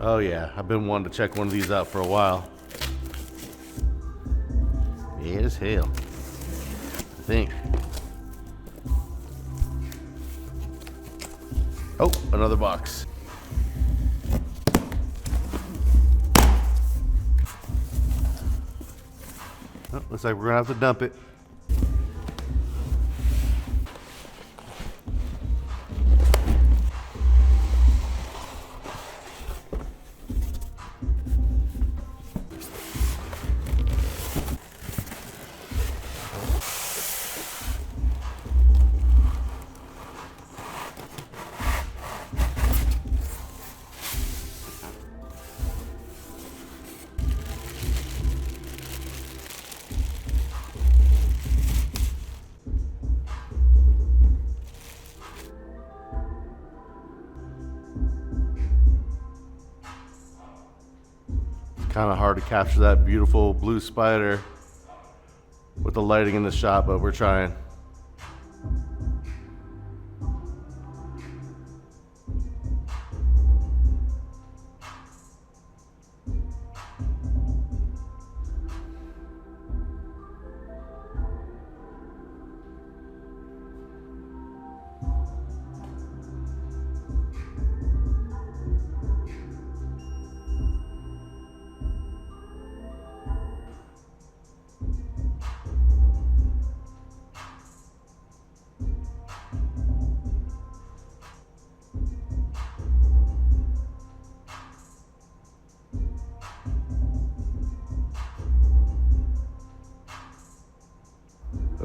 Oh yeah, I've been wanting to check one of these out for a while. Yeah, as hell, I think. Oh, another box. Oh, looks like we're gonna have to dump it. Kind of hard to capture that beautiful blue spider with the lighting in the shot, but we're trying.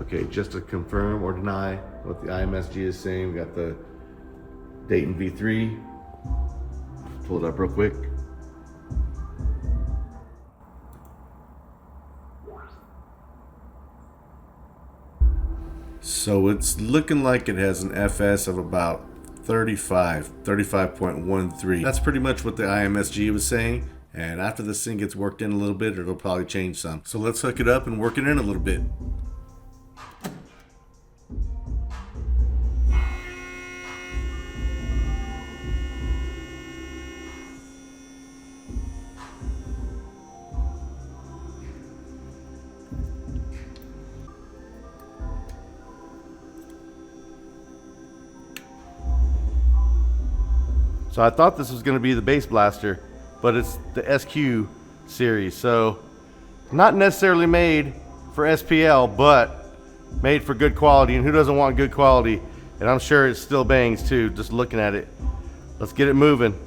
Okay, just to confirm or deny what the IMSG is saying, we got the Dayton V3. Pull it up real quick. So it's looking like it has an FS of about 35.13. That's pretty much what the IMSG was saying. And after this thing gets worked in a little bit, it'll probably change some. So let's hook it up and work it in a little bit. So I thought this was going to be the base blaster, but it's the SQ series. So not necessarily made for SPL, but made for good quality. And who doesn't want good quality? And I'm sure it still bangs too, just looking at it. Let's get it moving.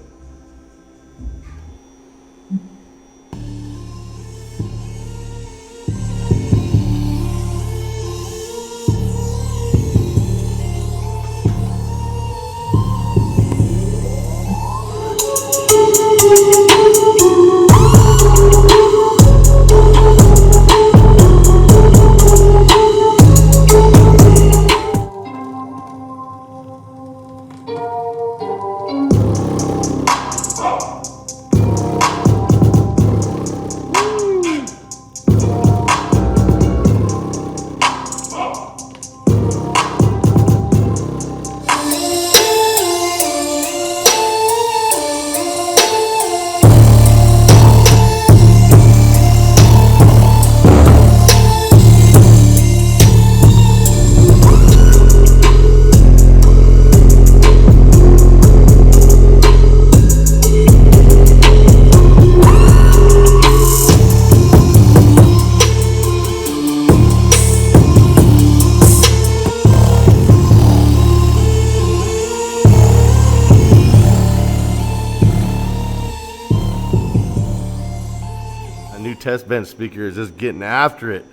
New test bench speaker is just getting after it.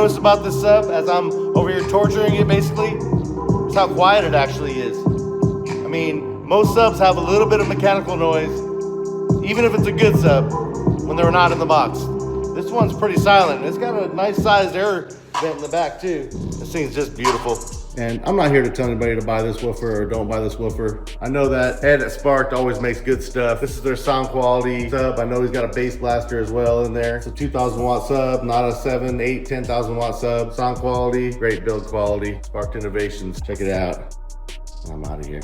noticed about this sub as I'm over here torturing it basically, is how quiet it actually is. I mean, most subs have a little bit of mechanical noise, even if it's a good sub, when they're not in the box. This one's pretty silent. It's got a nice sized air vent in the back too. This thing's just beautiful. And I'm not here to tell anybody to buy this woofer or don't buy this woofer. I know that Ed at Sparked always makes good stuff. This is their sound quality sub. I know he's got a bass blaster as well in there. It's a 2,000 watt sub, not a 7, 8, 10,000 watt sub. Sound quality, great build quality. Sparked Innovations, check it out. I'm out of here.